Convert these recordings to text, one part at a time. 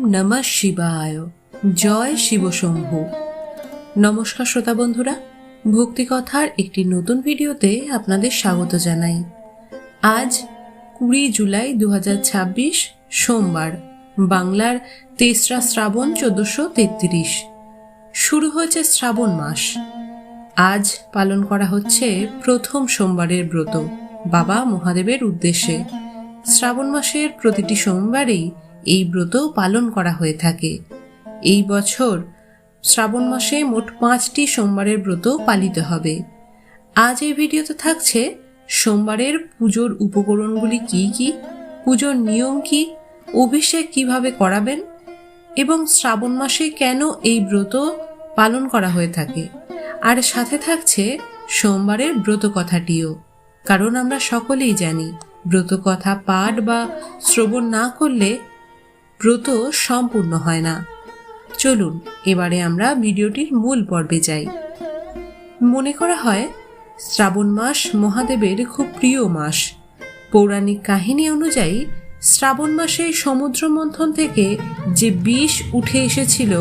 নমঃ শিবায়। জয় শিবশম্ভু। নমস্কার শ্রোতা বন্ধুরা, ভক্তিকথার একটি নতুন ভিডিওতে আপনাদের স্বাগত জানাই। আজ 20 জুলাই 2026 সোমবার, বাংলার 3রা শ্রাবণ 1433। শুরু হয়েছে শ্রাবণ মাস। আজ পালন করা হচ্ছে প্রথম সোমবারের ব্রত বাবা মহাদেবের উদ্দেশ্যে। শ্রাবণ মাসের প্রতিটি সোমবারেই এই ব্রত পালন করা হয়ে থাকে। এই বছর শ্রাবণ মাসে মোট 5টি সোমবারের ব্রত পালিত হবে। আজ এই ভিডিওতে থাকছে সোমবারের পুজোর উপকরণগুলি কি কি, পুজোর নিয়ম কি, অভিষেক কিভাবে করাবেন এবং শ্রাবণ মাসে কেন এই ব্রত পালন করা হয়ে থাকে। আর সাথে থাকছে সোমবারের ব্রত কথাটিও, কারণ আমরা সকলেই জানি ব্রত কথা পাঠ বা শ্রবণ না করলে ব্রত সম্পূর্ণ হয় না। চলুন এবারে আমরা ভিডিওটির মূল পর্বে যাই। মনে করা হয় শ্রাবণ মাস মহাদেবের খুব প্রিয় মাস। পৌরাণিক কাহিনী অনুযায়ী শ্রাবণ মাসে সমুদ্র মন্থন থেকে যে বিষ উঠে এসেছিল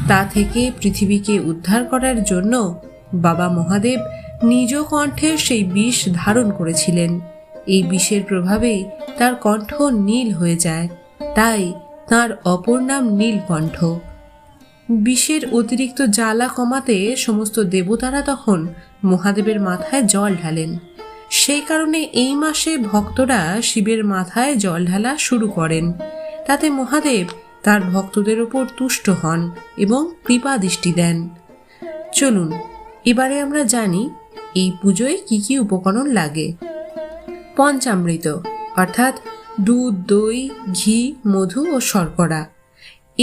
তা থেকে পৃথিবীকে উদ্ধার করার জন্য বাবা মহাদেব নিজ কণ্ঠে সেই বিষ ধারণ করেছিলেন। এই বিষের প্রভাবেই তার কণ্ঠ নীল হয়ে যায়, তাই তার অপর নাম নীলকণ্ঠ। বিষের অতিরিক্ত জ্বালা কমাতে সমস্ত দেবতারা তখন মহাদেবের মাথায় জল ঢালেন। সেই কারণে এই মাসে ভক্তরা শিবের মাথায় জল ঢালা শুরু করেন। তাতে মহাদেব তার ভক্তদের ওপর তুষ্ট হন এবং কৃপা দৃষ্টি দেন। চলুন এবারে আমরা জানি এই পুজোয় কি কি উপকরণ লাগে। পঞ্চামৃত অর্থাৎ দুধ, দই, ঘি, মধু ও শর্করা।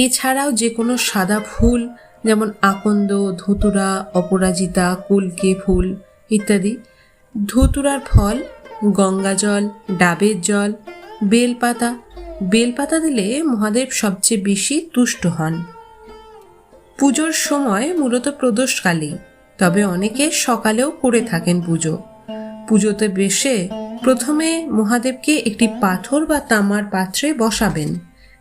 এছাড়াও যে কোনো সাদা ফুল যেমন আকন্দ, ধুতুরা, অপরাজিতা, কলকে ফুল ইত্যাদি, ধুতুরার ফল, গঙ্গা জল, ডাবের জল, বেলপাতা। বেলপাতা দিলে মহাদেব সবচেয়ে বেশি তুষ্ট হন। পুজোর সময় মূলত প্রদোষকালেই, তবে অনেকে সকালেও করে থাকেন পুজো। পুজোতে বসে প্রথমে মহাদেবকে একটি পাথর বা তামার পাত্রে বসাবেন,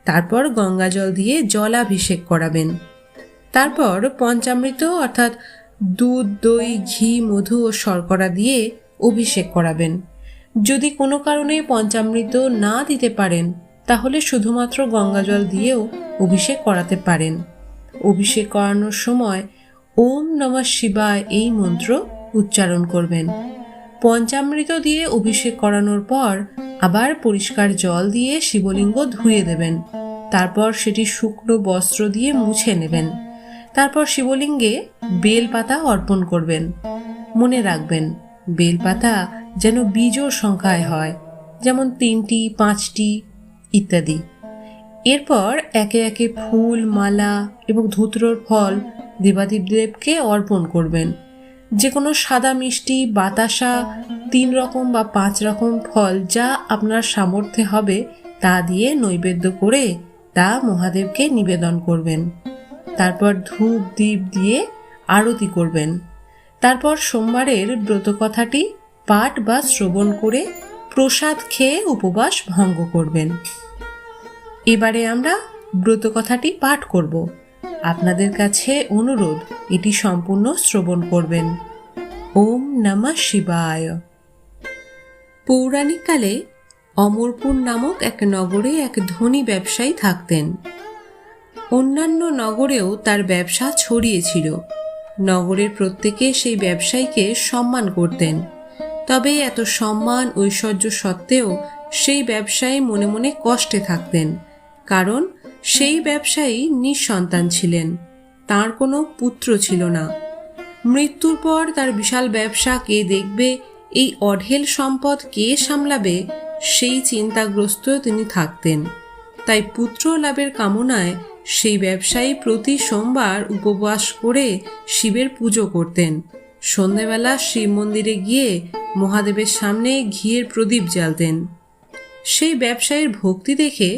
তারপর গঙ্গা জল দিয়ে জলাভিষেক করাবেন। তারপর পঞ্চামৃত অর্থাৎ দুধ, দই, ঘি, মধু ও শর্করা দিয়ে অভিষেক করাবেন। যদি কোনো কারণে পঞ্চামৃত না দিতে পারেন তাহলে শুধুমাত্র গঙ্গা জল দিয়েও অভিষেক করাতে পারেন। অভিষেক করানোর সময় ওম নমঃ শিবায় এই মন্ত্র উচ্চারণ করবেন। পঞ্চামৃত দিয়ে অভিষেক করানোর পর আবার পরিষ্কার জল দিয়ে শিবলিঙ্গ ধুয়ে দেবেন। তারপর সেটি শুকনো বস্ত্র দিয়ে মুছে নেবেন। তারপর শিবলিঙ্গে বেলপাতা অর্পণ করবেন। মনে রাখবেন বেলপাতা যেন বিজোড় সংখ্যায় হয়, যেমন 3টি, 5টি ইত্যাদি। এরপর একে একে ফুল, মালা এবং ধুতরোর ফল দেবাদিদেবকে অর্পণ করবেন। যে কোনো সাদা মিষ্টি, বাতাসা, 3 রকম বা 5 রকম ফল যা আপনার সামর্থ্যে হবে তা দিয়ে নৈবেদ্য করে তা মহাদেবকে নিবেদন করবেন। তারপর ধূপ দীপ দিয়ে আরতি করবেন। তারপর সোমবারের ব্রতকথাটি পাঠ বা শ্রবণ করে প্রসাদ খেয়ে উপবাস ভঙ্গ করবেন। এবারে আমরা ব্রতকথাটি পাঠ করব। আপনাদের কাছে অনুরোধ এটি সম্পূর্ণ শ্রবণ করবেন। ওম নমঃ শিবায়। পৌরাণিক কালে অমরপুর নামক এক নগরে এক ধনী ব্যবসায়ী থাকতেন। অন্যান্য নগরেও তার ব্যবসা ছড়িয়েছিল। নগরের প্রত্যেকে সেই ব্যবসায়ীকে সম্মান করতেন। তবে এত সম্মান ঐশ্বর্য সত্ত্বেও সেই ব্যবসায়ী মনে মনে কষ্টে থাকতেন, কারণ সেই ব্যবসায়ী নিঃসন্তান ছিলেন। তার কোনো পুত্র ছিল না। মৃত্যুর পর তার বিশাল ব্যবসা কে দেখবে, এই অঢেল সম্পদ কে সামলাবে, সেই চিন্তাগ্রস্ত তিনি থাকতেন। তাই পুত্র লাভের কামনায় সেই ব্যবসায়ী প্রতি সোমবার উপবাস করে শিবের পুজো করতেন। সন্ধ্যেবেলা শিব মন্দিরে গিয়ে মহাদেবের সামনে ঘিয়ের প্রদীপ জ্বালতেন। সেই ব্যবসায়ীর ভক্তি দেখে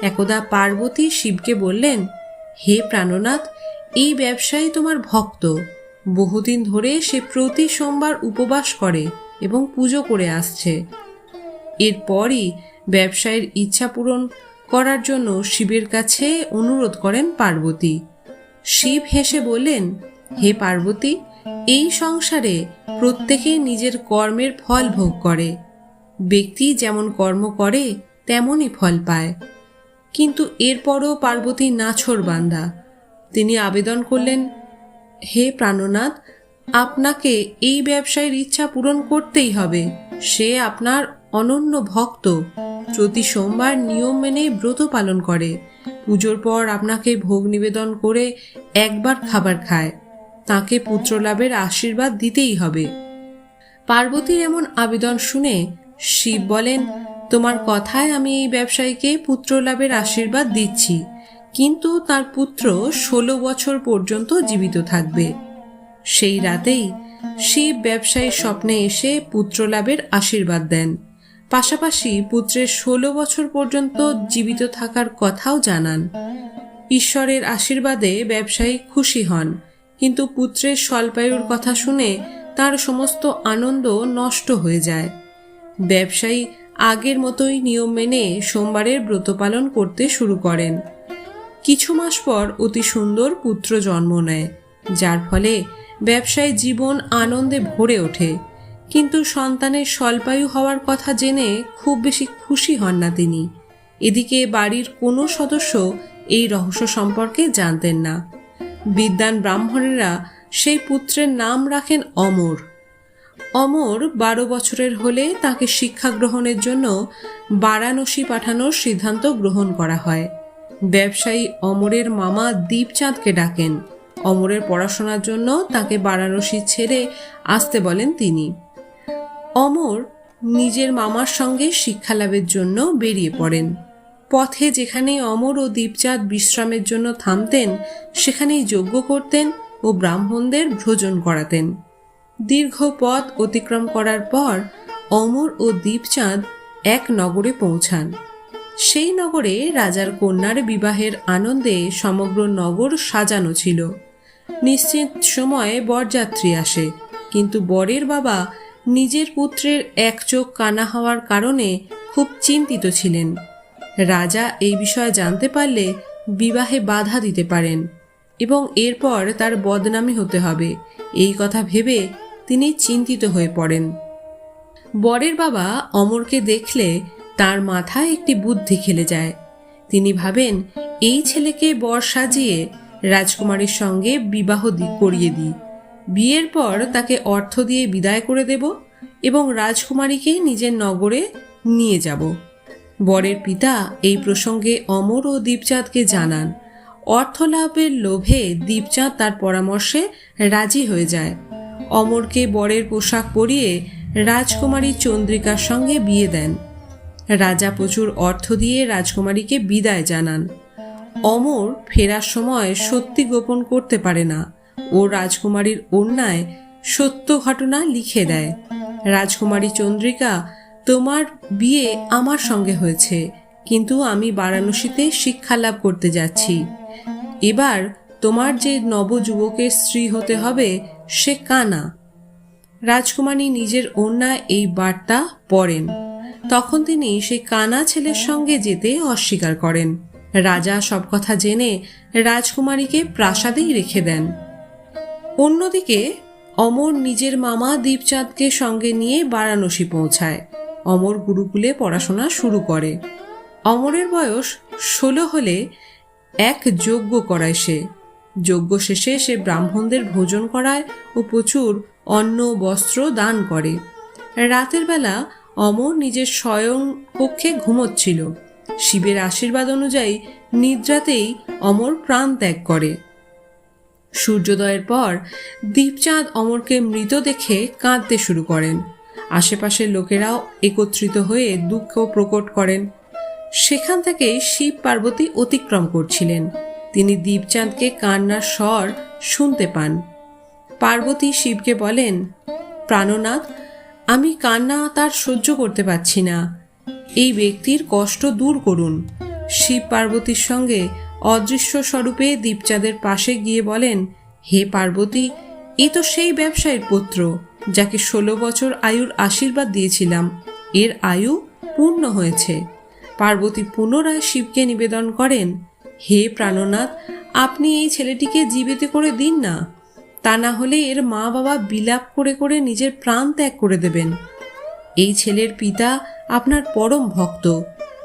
একদা পার্বতী শিবকে বললেন, হে প্রাণনাথ, এই ব্যবসায়ী তোমার ভক্ত। বহুদিন ধরে সে প্রতি সোমবার উপবাস করে এবং পুজো করে আসছে। এরপরই ব্যবসায়ীর ইচ্ছা পূরণ করার জন্য শিবের কাছে অনুরোধ করেন পার্বতী। শিব হেসে বললেন, হে পার্বতী, এই সংসারে প্রত্যেকে নিজের কর্মের ফল ভোগ করে। ব্যক্তি যেমন কর্ম করে তেমনই ফল পায়। কিন্তু এরপরও পার্বতী নাছোড়বান্দা। তিনি আবেদন করলেন, হে প্রাণনাথ, আপনাকে এই ব্যবসায়ের ইচ্ছা পূরণ করতেই হবে। সে আপনার অনন্য ভক্ত, প্রতি সোমবার নিয়ম মেনে ব্রত পালন করে, পুজোর পর আপনাকে ভোগ নিবেদন করে একবার খাবার খায়। তাকে পুত্রলাভের আশীর্বাদ দিতেই হবে। পার্বতীর এমন আবেদন শুনে শিব বলেন, তোমার কথায় আমি এই ব্যবসায়ীকে পুত্রলাভের আশীর্বাদ দিচ্ছি, কিন্তু তার পুত্র 16 বছর পর্যন্ত জীবিত থাকবে। সেই রাতেই শিব ব্যবসায়ীর স্বপ্নে এসে পুত্রলাভের আশীর্বাদ দেন। পাশাপাশি পুত্রের 16 বছর পর্যন্ত জীবিত থাকার কথাও জানান। ঈশ্বরের আশীর্বাদে ব্যবসায়ী খুশি হন, কিন্তু পুত্রের স্বল্পায়ুর কথা শুনে তার সমস্ত আনন্দ নষ্ট হয়ে যায়। ব্যবসায়ী আগের মতোই নিয়ম মেনে সোমবারের ব্রত পালন করতে শুরু করেন। কিছু মাস পর অতি সুন্দর পুত্র জন্ম নেয়, যার ফলে ব্যবসায়ী জীবন আনন্দে ভরে ওঠে। কিন্তু সন্তানের স্বল্পায়ু হওয়ার কথা জেনে খুব বেশি খুশি হন না তিনি। এদিকে বাড়ির কোনো সদস্য এই রহস্য সম্পর্কে জানতেন না। বিদ্বান ব্রাহ্মণেরা সেই পুত্রের নাম রাখেন অমর। অমর 12 বছরের হলে তাকে শিক্ষা গ্রহণের জন্য বারাণসী পাঠানোর সিদ্ধান্ত গ্রহণ করা হয়। ব্যবসায়ী অমরের মামা দীপচাঁদকে ডাকেন। অমরের পড়াশোনার জন্য তাকে বারাণসী ছেড়ে আসতে বলেন তিনি। অমর নিজের মামার সঙ্গে শিক্ষালাভের জন্য বেরিয়ে পড়েন। পথে যেখানে অমর ও দীপচাঁদ বিশ্রামের জন্য থামতেন, সেখানেই যজ্ঞ করতেন ও ব্রাহ্মণদের ভোজন করাতেন। দীর্ঘ পথ অতিক্রম করার পর অমর ও দীপচাঁদ এক নগরে পৌঁছান। সেই নগরে রাজার কন্যার বিবাহের আনন্দে সমগ্র নগর সাজানো ছিল। নিশ্চিত সময়ে বরযাত্রী আসে, কিন্তু বরের বাবা নিজের পুত্রের এক চোখ কানা হওয়ার কারণে খুব চিন্তিত ছিলেন। রাজা এই বিষয়ে জানতে পারলে বিবাহে বাধা দিতে পারেন এবং এরপর তার বদনামী হতে হবে, এই কথা ভেবে তিনি চিন্তিত হয়ে পড়েন। বরের বাবা অমরকে দেখলে তার মাথায় একটি বুদ্ধি খেলে যায়। তিনি ভাবেন, এই ছেলেকে বর সাজিয়ে রাজকুমারীর সঙ্গে বিবাহ করিয়ে দিই। বিয়ের পর তাকে অর্থ দিয়ে বিদায় করে দেব এবং রাজকুমারীকে নিজের নগরে নিয়ে যাব। বরের পিতা এই প্রসঙ্গে অমর ও দীপচাঁদকে জানান। অর্থ লাভের লোভে দীপচাঁদ তার পরামর্শে রাজি হয়ে যায়। অমরকে বরের পোশাক পরিয়ে রাজকুমারী চন্দ্রিকার সঙ্গে বিয়ে দেন। রাজা প্রচুর অর্থ দিয়ে রাজকুমারীকে বিদায় জানান। অমর ফেরার সময় সত্যি গোপন করতে পারে না ও রাজকুমারীর অন্যায় সত্য ঘটনা লিখে দেয়। রাজকুমারী চন্দ্রিকা, তোমার বিয়ে আমার সঙ্গে হয়েছে, কিন্তু আমি বারাণসীতে শিক্ষা লাভ করতে যাচ্ছি। এবার তোমার যে নবযুবকের স্ত্রী হতে হবে সে কানা। রাজকুমারী নিজের অন্যায় এই বার্তা পড়েন। তখন তিনি সেই কানা ছেলের সঙ্গে যেতে অস্বীকার করেন। রাজা সব কথা জেনে রাজকুমারীকে প্রাসাদেই রেখে দেন। অন্যদিকে অমর নিজের মামা দীপচাঁদকে সঙ্গে নিয়ে বারাণসী পৌঁছায়। অমর গুরুকুলে পড়াশোনা শুরু করে। অমরের বয়স 16 হলে এক যজ্ঞ করায় সে। যজ্ঞ শেষে সে ব্রাহ্মণদের ভোজন করায় ও প্রচুর অন্ন বস্ত্র দান করে। রাতের বেলা অমর নিজের শয়ন কক্ষে ঘুমোচ্ছিল। শিবের আশীর্বাদ অনুযায়ী নিদ্রাতেই অমর প্রাণ ত্যাগ করে। সূর্যোদয়ের পর দীপচাঁদ অমরকে মৃত দেখে কাঁদতে শুরু করেন। আশেপাশের লোকেরাও একত্রিত হয়ে দুঃখ প্রকট করেন। সেখান থেকে শিব পার্বতী অতিক্রম করছিলেন। তিনি দীপচাঁদকে কান্নার স্বর শুনতে পান। পার্বতী শিবকে বলেন, প্রাণনাথ, আমি কান্না তার সহ্য করতে পারছি না, এই ব্যক্তির কষ্ট দূর করুন। শিব পার্বতীর সঙ্গে অদৃশ্য স্বরূপে দীপচাঁদের পাশে গিয়ে বলেন, হে পার্বতী, এ তো সেই ব্যবসায়ীর পুত্র যাকে 16 বছর আয়ুর আশীর্বাদ দিয়েছিলাম। এর আয়ু পূর্ণ হয়েছে। পার্বতী পুনরায় শিবকে নিবেদন করেন, হে প্রাণনাথ, আপনি এই ছেলেটিকে জীবিত করে দিন না, তা না হলে এর মা বাবা বিলাপ করে করে নিজের প্রাণ ত্যাগ করে দেবেন। এই ছেলের পিতা আপনার পরম ভক্ত,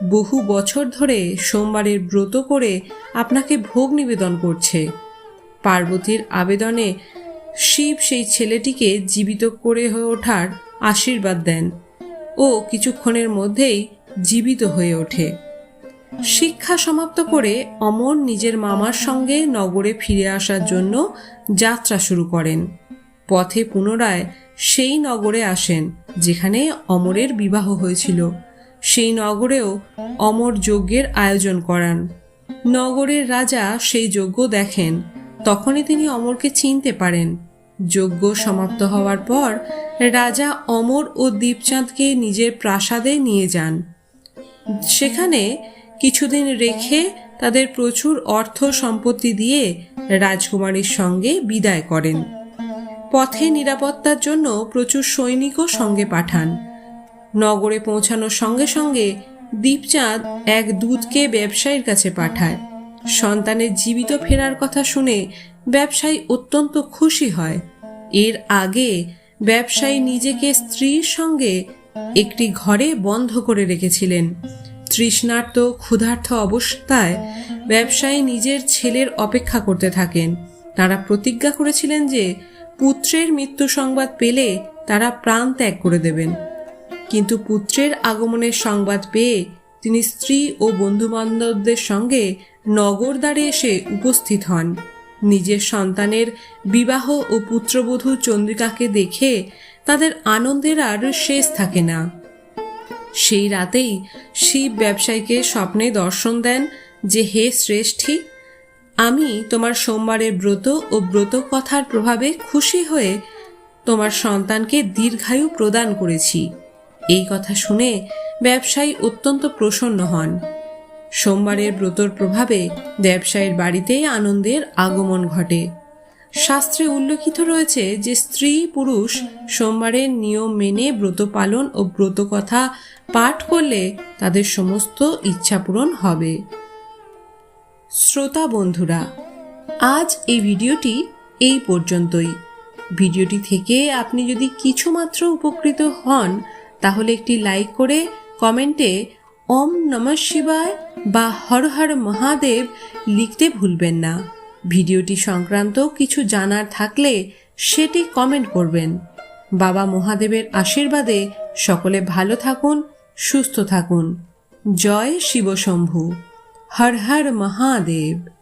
বহু বছর ধরে সোমবারের ব্রত করে আপনাকে ভোগ নিবেদন করছে। পার্বতীর আবেদনে শিব সেই ছেলেটিকে জীবিত করে হয়ে ওঠার আশীর্বাদ দেন ও কিছুক্ষণের মধ্যেই জীবিত হয়ে ওঠে। শিক্ষা সমাপ্ত করে অমর নিজের মামার সঙ্গে নগরে ফিরে আসার জন্য যাত্রা শুরু করেন। পথে পুনরায় সেই নগরে আসেন যেখানে অমরের বিবাহ হয়েছিল। সেই নগরেও অমর যজ্ঞের আয়োজন করান। নগরের রাজা সেই যজ্ঞ দেখেন, তখনই তিনি অমরকে চিনতে পারেন। যজ্ঞ সমাপ্ত হওয়ার পর রাজা অমর ও দীপচাঁদকে নিজের প্রাসাদে নিয়ে যান। সেখানে কিছুদিন রেখে তাদের প্রচুর অর্থ সম্পত্তি দিয়ে রাজকুমারীর সঙ্গে বিদায় করেন। পথে নিরাপত্তার জন্য প্রচুর সৈনিকও সঙ্গে পাঠান। নগরে পৌঁছানোর সঙ্গে সঙ্গে দীপচাঁদ এক দূতকে ব্যবসায়ীর কাছে পাঠায়। সন্তানের জীবিত ফেরার কথা শুনে ব্যবসায়ী অত্যন্ত খুশি হয়। এর আগে ব্যবসায়ী নিজেকে স্ত্রীর সঙ্গে একটি ঘরে বন্ধ করে রেখেছিলেন। তৃষ্ণার্ত ক্ষুধার্ত অবস্থায় ব্যবসায়ী নিজের ছেলের অপেক্ষা করতে থাকেন। তারা প্রতিজ্ঞা করেছিলেন যে পুত্রের মৃত্যু সংবাদ পেলে তারা প্রাণ ত্যাগ করে দেবেন। কিন্তু পুত্রের আগমনের সংবাদ পেয়ে তিনি স্ত্রী ও বন্ধুবান্ধবদের সঙ্গে নগরদ্বারে এসে উপস্থিত হন। নিজের সন্তানের বিবাহ ও পুত্রবধূ চন্দ্রিকাকে দেখে তাদের আনন্দের আর শেষ থাকে না। সেই রাতেই শিব ব্যবসায়ীকে স্বপ্নে দর্শন দেন যে, হে শ্রেষ্ঠী, আমি তোমার সোমবারের ব্রত ও ব্রত কথার প্রভাবে খুশি হয়ে তোমার সন্তানকে দীর্ঘায়ু প্রদান করেছি। এই কথা শুনে ব্যবসায়ী অত্যন্ত প্রসন্ন হন। সোমবারের ব্রতর প্রভাবে ব্যবসায়ীর বাড়িতে আনন্দের আগমন ঘটে। শাস্ত্রে উল্লেখিত রয়েছে যে স্ত্রী পুরুষ সোমবারের নিয়ম মেনে ব্রত পালন ও ব্রত কথা পাঠ করলে তাদের সমস্ত ইচ্ছা পূরণ হবে। শ্রোতা বন্ধুরা, আজ এই ভিডিওটি এই পর্যন্তই। ভিডিওটি থেকে আপনি যদি কিছুমাত্র উপকৃত হন তাহলে একটি লাইক করে কমেন্টে ওম নমঃ শিবায় বা হর হর মহাদেব লিখতে ভুলবেন না। ভিডিওটি সংক্রান্ত কিছু জানার থাকলে সেটি কমেন্ট করবেন। বাবা মহাদেবের আশীর্বাদে সকলে ভালো থাকুন, সুস্থ থাকুন। জয় শিব শম্ভু। হর হর মহাদেব।